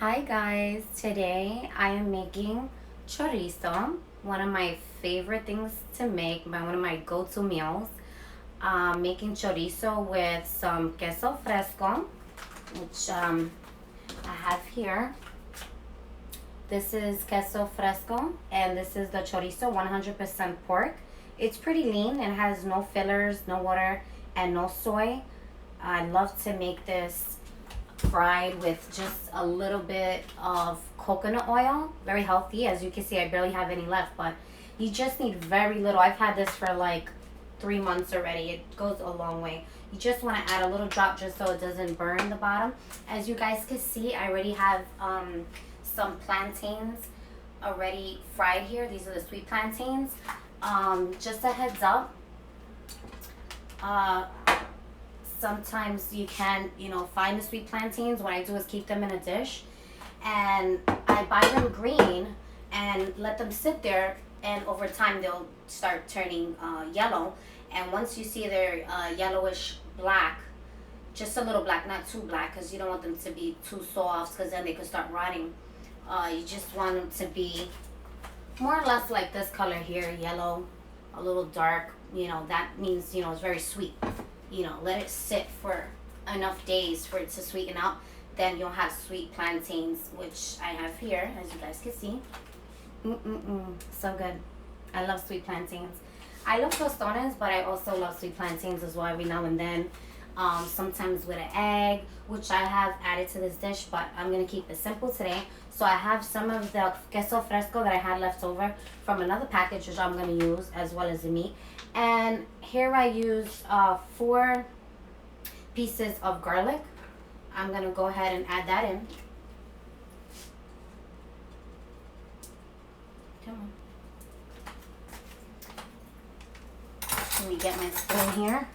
Hi guys, today I am making chorizo, one of my favorite things to make, one of my go-to meals. Making chorizo with some queso fresco, which I have here. This is queso fresco and this is the chorizo, 100% pork. It's pretty lean and has no fillers, no water, and no soy. I love to make this fried with just a little bit of coconut oil. Very healthy. As you can see, I barely have any left, but you just need very little. I've had this for like 3 months already. It goes a long way. You just want to add a little drop just so it doesn't burn the bottom. As you guys can see, I already have some plantains already fried here. These are the sweet plantains. Just a heads up, uh, sometimes you can, find the sweet plantains. What I do is keep them in a dish and I buy them green and let them sit there, and over time they'll start turning yellow. And once you see they're yellowish black, just a little black, not too black, because you don't want them to be too soft, because then they could start rotting. You just want them to be more or less like this color here, yellow, a little dark. That means it's very sweet. Let it sit for enough days for it to sweeten up. Then you'll have sweet plantains, which I have here, as you guys can see. So good. I love sweet plantains. I love tostones, but I also love sweet plantains as well every now and then. Sometimes with an egg, which I have added to this dish, but I'm going to keep it simple today. So I have some of the queso fresco that I had left over from another package, which I'm going to use, as well as the meat. And here I use 4 pieces of garlic. I'm going to go ahead and add that in. Come on. Let me get my spoon here.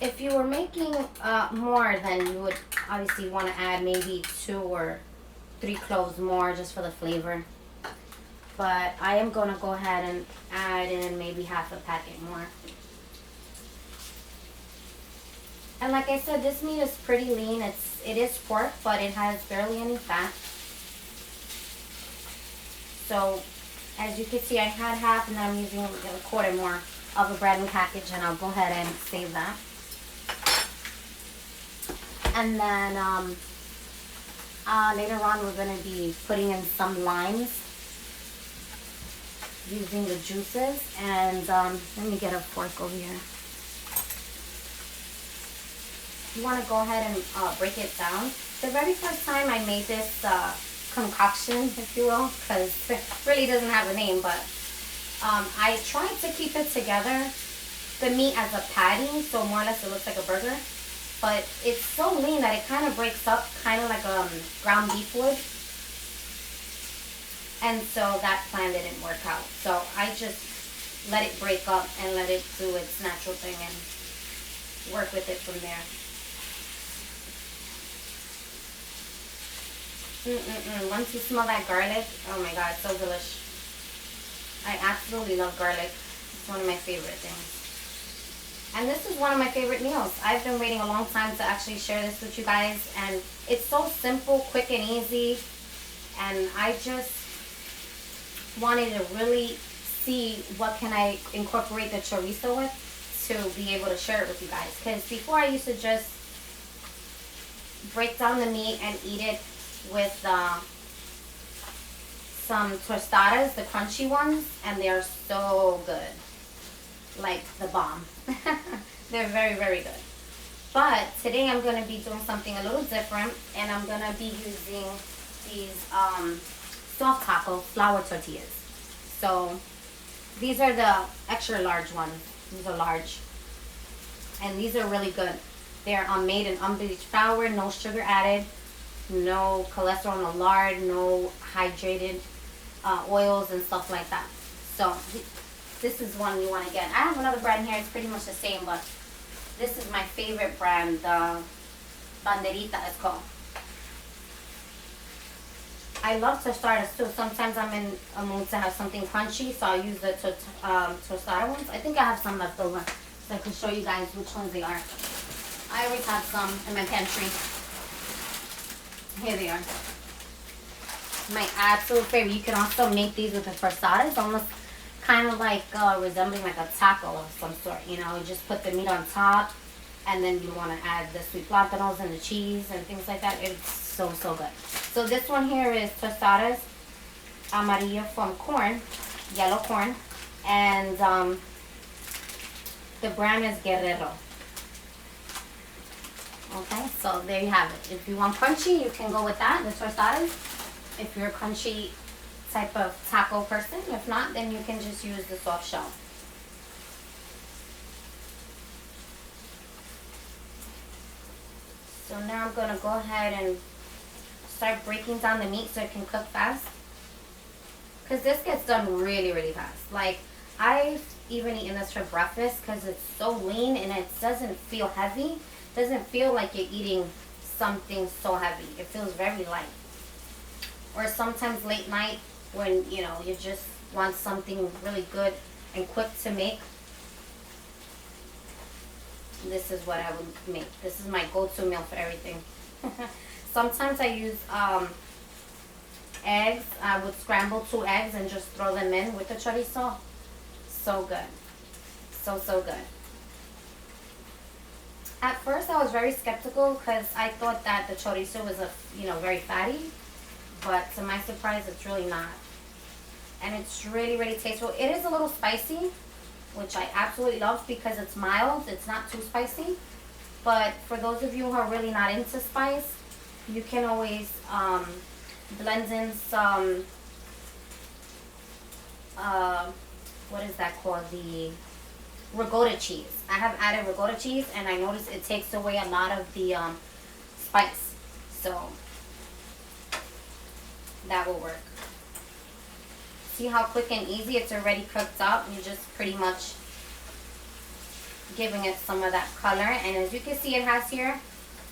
If you were making more, then you would obviously want to add maybe 2 or 3 cloves more just for the flavor. But I am going to go ahead and add in maybe half a packet more. And like I said, this meat is pretty lean. It is pork, but it has barely any fat. So as you can see, I had half, and then I'm using a quarter more of a bread and package, and I'll go ahead and save that. And then later on, we're going to be putting in some limes, using the juices. And let me get a fork over here. You want to go ahead and break it down. The very first time I made this concoction, if you will, because it really doesn't have a name, but I tried to keep it together, the meat as a patty, so more or less it looks like a burger. But it's so lean that it kind of breaks up, kind of like ground beef would. And so that plan didn't work out. So I just let it break up and let it do its natural thing and work with it from there. Once you smell that garlic, oh my god, it's so delish. I absolutely love garlic. It's one of my favorite things. And this is one of my favorite meals. I've been waiting a long time to actually share this with you guys. And it's so simple, quick, and easy. And I just wanted to really see what can I incorporate the chorizo with to be able to share it with you guys. Because before I used to just break down the meat and eat it with some tostadas, the crunchy ones. And they are so good. Like the bomb. They're very, very good. But today I'm going to be doing something a little different, and I'm going to be using these soft taco flour tortillas. So these are the extra large ones. These are large, and these are really good. They're made in unbleached flour, no sugar added, no cholesterol, no lard, no hydrated oils and stuff like that. So this is one you want to get. I have another brand here. It's pretty much the same, but this is my favorite brand. The Banderita is called. I love tostadas too. Sometimes I'm in a mood to have something crunchy, so I'll use the tostada ones. I think I have some left over, so I can show you guys which ones they are. I always have some in my pantry. Here they are. My absolute favorite. You can also make these with the tostadas, almost kind of like resembling like a taco of some sort. You know, you just put the meat on top, and then you want to add the sweet plantains and the cheese and things like that. It's so, so good. So this one here is tostadas amarillo from corn, yellow corn, and the brand is Guerrero. Okay, so there you have it. If you want crunchy, you can go with that, the tostadas. If you're a crunchy type of taco person, if not, then you can just use the soft shell. So now I'm gonna go ahead and start breaking down the meat so it can cook fast. Because this gets done really, really fast. Like, I've even eaten this for breakfast because it's so lean and it doesn't feel heavy. It doesn't feel like you're eating something so heavy. It feels very light. Or sometimes late night when, you know, you just want something really good and quick to make. This is what I would make. This is my go-to meal for everything. Sometimes I use eggs. I would scramble 2 eggs and just throw them in with the chorizo. So good. So, so good. At first I was very skeptical because I thought that the chorizo was very fatty. But to my surprise, it's really not. And it's really, really tasteful. It is a little spicy, which I absolutely love because it's mild. It's not too spicy. But for those of you who are really not into spice, you can always blend in some, what is that called? The ricotta cheese. I have added ricotta cheese and I noticed it takes away a lot of the spice. So that will work. See how quick and easy it's already cooked up? You're just pretty much giving it some of that color. And as you can see, it has here,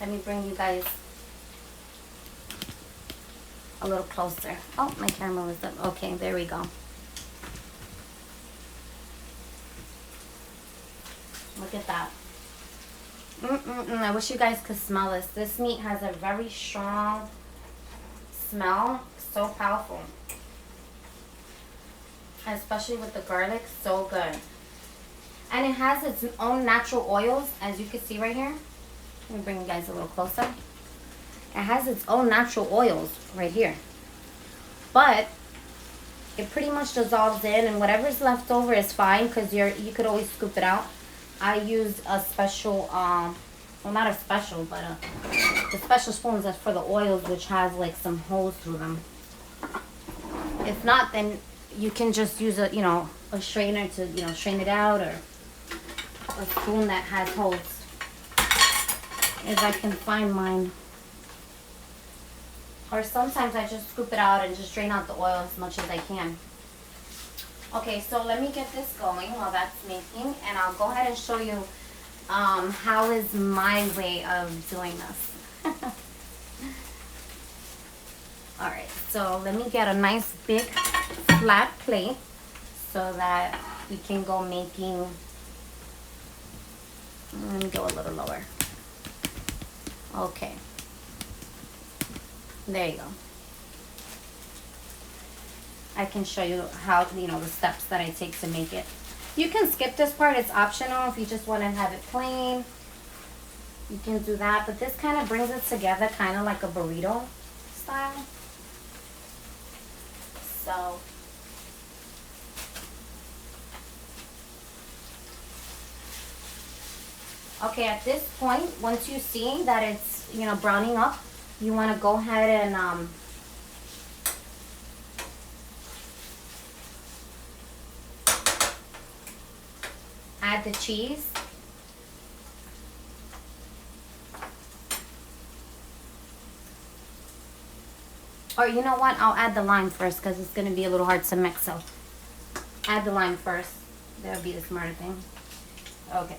let me bring you guys a little closer. Oh, my camera was up. Okay, there we go. Look at that. I wish you guys could smell this. This meat has a very strong smell. So powerful. Especially with the garlic. So good. And it has its own natural oils, as you can see right here. Let me bring you guys a little closer. It has its own natural oils right here. But it pretty much dissolves in, and whatever's left over is fine because you could always scoop it out. I use a special, well, not a special, but the special spoons that's for the oils, which has like some holes through them. If not, then you can just use a strainer to, strain it out, or a spoon that has holes. If I can find mine. Or sometimes I just scoop it out and just drain out the oil as much as I can. Okay, so let me get this going while that's making, and I'll go ahead and show you how is my way of doing this. Alright, so let me get a nice big flat plate so that we can go making. Let me go a little lower. Okay. There you go. I can show you how, the steps that I take to make it. You can skip this part. It's optional if you just want to have it plain. You can do that. But this kind of brings it together kind of like a burrito style. So okay, at this point, once you see that it's, browning up, you want to go ahead and add the cheese. Or you know what? I'll add the lime first because it's going to be a little hard to mix. So add the lime first. That would be the smarter thing. Okay.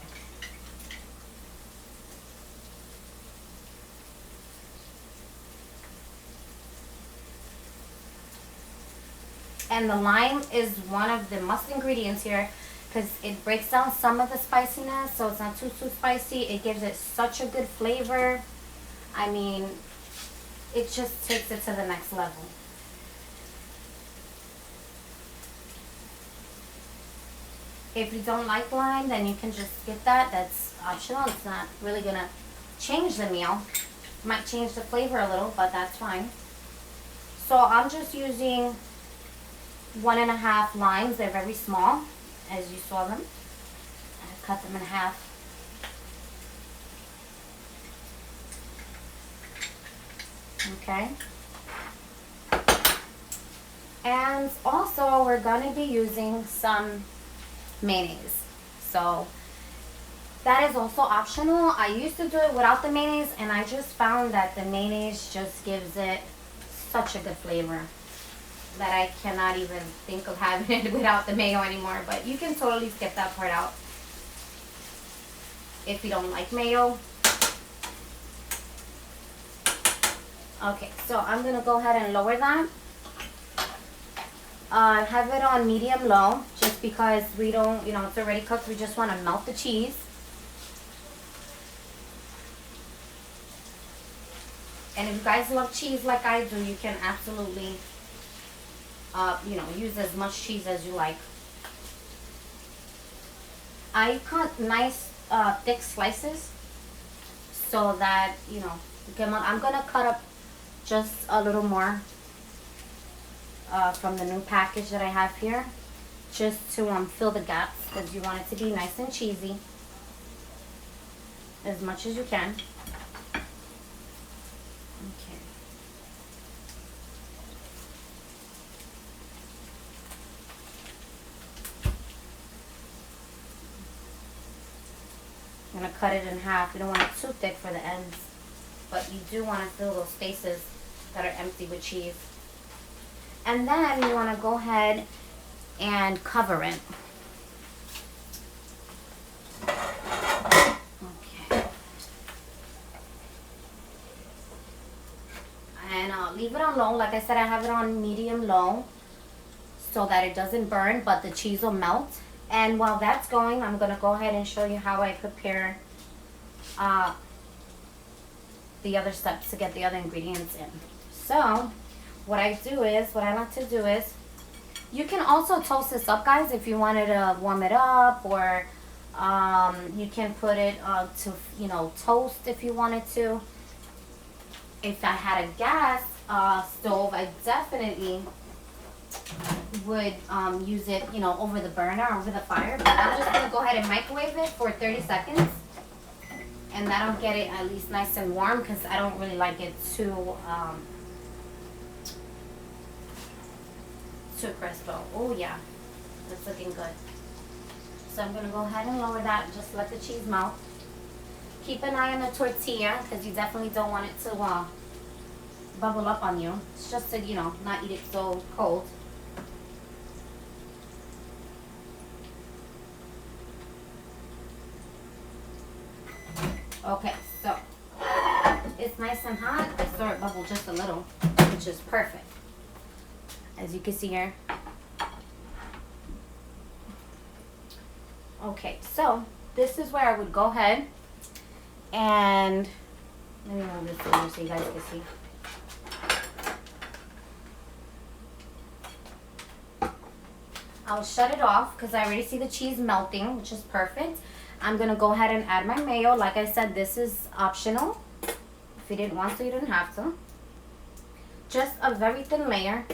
And the lime is one of the must ingredients here because it breaks down some of the spiciness, so it's not too spicy. It gives it such a good flavor. I mean, it just takes it to the next level. If you don't like lime, then you can just skip that. That's optional. It's not really gonna change the meal. Might change the flavor a little, but that's fine. So I'm just using 1.5 limes. They're very small, as you saw them. I cut them in half. Okay. And also we're gonna be using some mayonnaise. So that is also optional. I used to do it without the mayonnaise, and I just found that the mayonnaise just gives it such a good flavor that I cannot even think of having it without the mayo anymore. But you can totally skip that part out if you don't like mayo. Okay, so I'm gonna go ahead and lower that. Have it on medium low, just because we don't, you know, it's already cooked. We just want to melt the cheese. And if you guys love cheese like I do, you can absolutely, you know, use as much cheese as you like. I cut nice thick slices so that, you know, I'm gonna cut up just a little more from the new package that I have here, just to fill the gaps, because you want it to be nice and cheesy as much as you can. Okay. I'm gonna cut it in half. You don't want it too thick for the ends, but you do want to fill those spaces that are empty with cheese. And then you want to go ahead and cover it. Okay. And leave it on low. Like I said, I have it on medium low so that it doesn't burn, but the cheese will melt. And while that's going, I'm going to go ahead and show you how I prepare the other steps to get the other ingredients in. So what I like to do is, you can also toast this up, guys, if you wanted to warm it up, or you can put it to, you know, toast if you wanted to. If I had a gas stove, I definitely would use it, you know, over the burner, over the fire. But I'm just going to go ahead and microwave it for 30 seconds. And that'll get it at least nice and warm, because I don't really like it too crisp. Oh yeah, that's looking good. So I'm going to go ahead and lower that and just let the cheese melt. Keep an eye on the tortilla, because you definitely don't want it to bubble up on you. It's just to, you know, not eat it so cold. Okay, so it's nice and hot. I saw it bubble just a little, which is perfect, as you can see here. Okay, so this is where I would go ahead and let me move this over so you guys can see. I'll shut it off because I already see the cheese melting, which is perfect. I'm going to go ahead and add my mayo. Like I said, this is optional. If you didn't want to, you didn't have to. Just a very thin layer.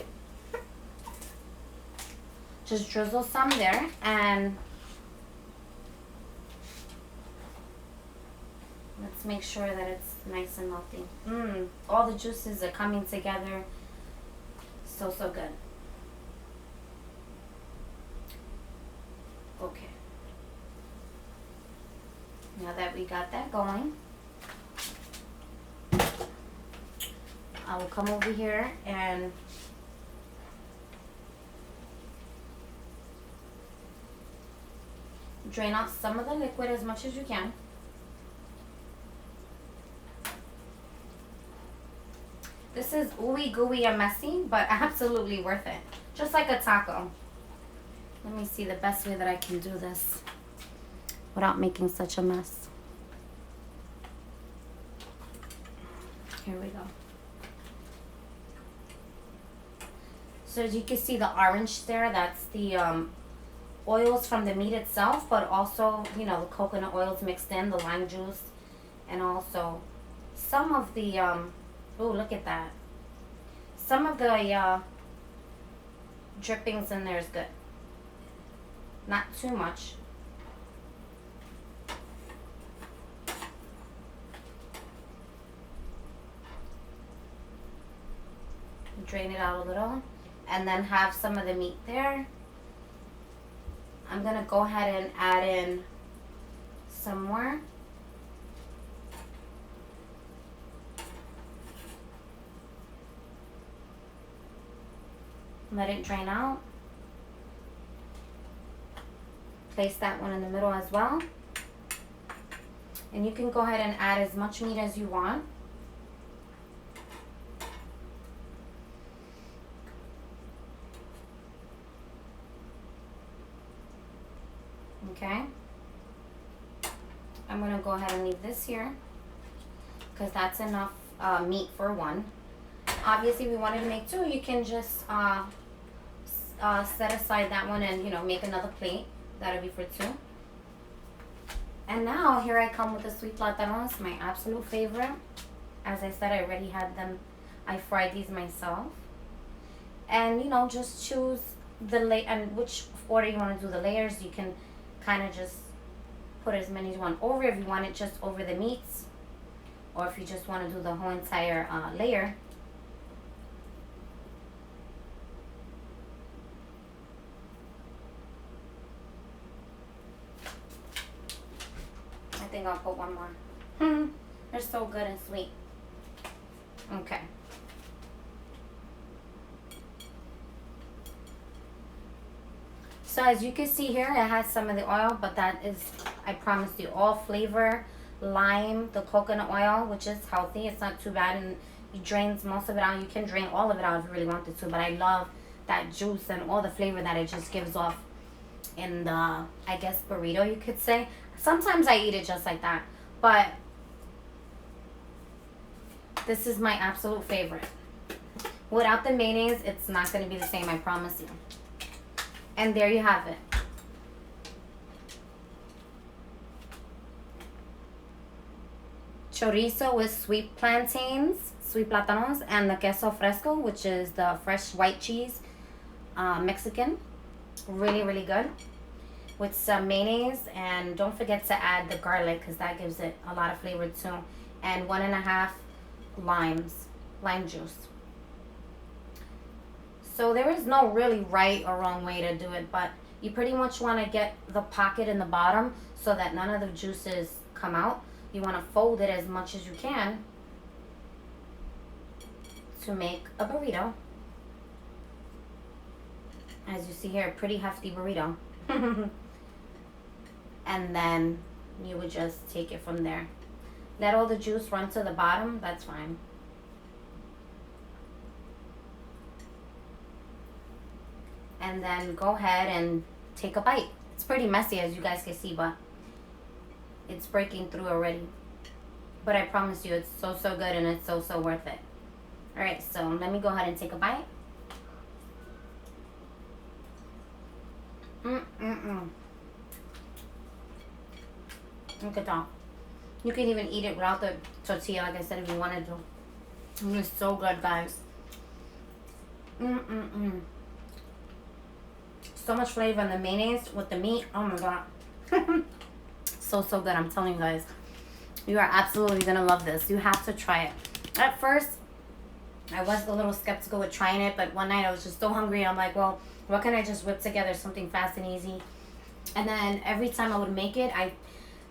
Just drizzle some there, and let's make sure that it's nice and melting. All the juices are coming together. So good. Okay. Now that we got that going, I will come over here and drain off some of the liquid as much as you can. This is ooey gooey and messy, but absolutely worth it. Just like a taco. Let me see the best way that I can do this without making such a mess. Here we go. So as you can see, the orange there, that's the oils from the meat itself, but also, you know, the coconut oils mixed in, the lime juice, and also some of the, oh, look at that. Some of the drippings in there is good. Not too much. Drain it out a little, and then have some of the meat there. I'm gonna go ahead and add in some more. Let it drain out. Place that one in the middle as well. And you can go ahead and add as much meat as you want. Okay. I'm gonna go ahead and leave this here because that's enough meat for one. Obviously, if you wanted to make two, you can just set aside that one and, you know, make another plate. That'll be for two. And now here I come with the sweet plantains, my absolute favorite. As I said, I already had them. I fried these myself. And, you know, just choose the and which order you want to do the layers. You can kind of just put as many as you want over, if you want it just over the meats, or if you just want to do the whole entire layer. I think I'll put one more. They're so good and sweet. Okay. So as you can see here, it has some of the oil, but that is, I promised you, all flavor, lime, the coconut oil, which is healthy. It's not too bad, and it drains most of it out. You can drain all of it out if you really wanted to, but I love that juice and all the flavor that it just gives off in the, I guess, burrito, you could say. Sometimes I eat it just like that, but this is my absolute favorite. Without the mayonnaise, it's not going to be the same, I promise you. And there you have it. Chorizo with sweet plantains, sweet plátanos, and the queso fresco, which is the fresh white cheese, Mexican. Really, really good. With some mayonnaise, and don't forget to add the garlic because that gives it a lot of flavor too. And 1.5 lime juice. So there is no really right or wrong way to do it, but you pretty much want to get the pocket in the bottom so that none of the juices come out. You want to fold it as much as you can to make a burrito. As you see here, a pretty hefty burrito. And then you would just take it from there. Let all the juice run to the bottom, that's fine. And then go ahead and take a bite. It's pretty messy, as you guys can see, but it's breaking through already. But I promise you, it's so, so good, and it's so, so worth it. Alright, so let me go ahead and take a bite. Look at that. You can even eat it without the tortilla, like I said, if you wanted to. It's so good, guys. So much flavor in the mayonnaise with the meat. Oh my god. So, so good. I'm telling you guys. You are absolutely going to love this. You have to try it. At first, I was a little skeptical with trying it, but one night I was just so hungry. I'm like, well, what can I just whip together? Something fast and easy. And then every time I would make it, I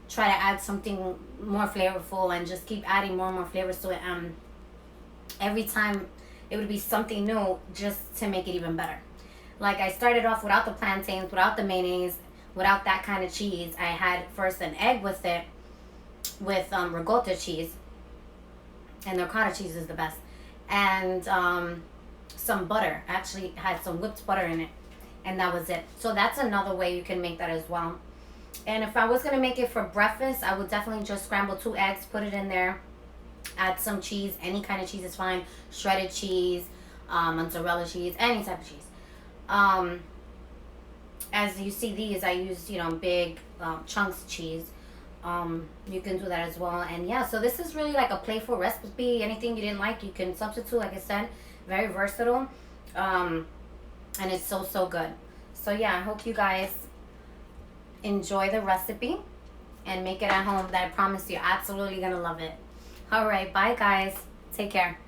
try to add something more flavorful and just keep adding more and more flavors to it. Every time it would be something new just to make it even better. Like I started off without the plantains, without the mayonnaise, without that kind of cheese. I had first an egg with it, with ricotta cheese, and the ricotta cheese is the best, and some butter. I actually had some whipped butter in it, and that was it. So that's another way you can make that as well. And if I was going to make it for breakfast, I would definitely just scramble 2 eggs, put it in there, add some cheese, any kind of cheese is fine, shredded cheese, mozzarella cheese, any type of cheese. As you see these, I use, you know, big chunks of cheese. You can do that as well. And yeah, so this is really like a playful recipe. Anything you didn't like, you can substitute. Like I said, very versatile. And it's so, so good. So yeah, I hope you guys enjoy the recipe and make it at home. That I promise you're absolutely gonna love it. All right, bye guys. Take care.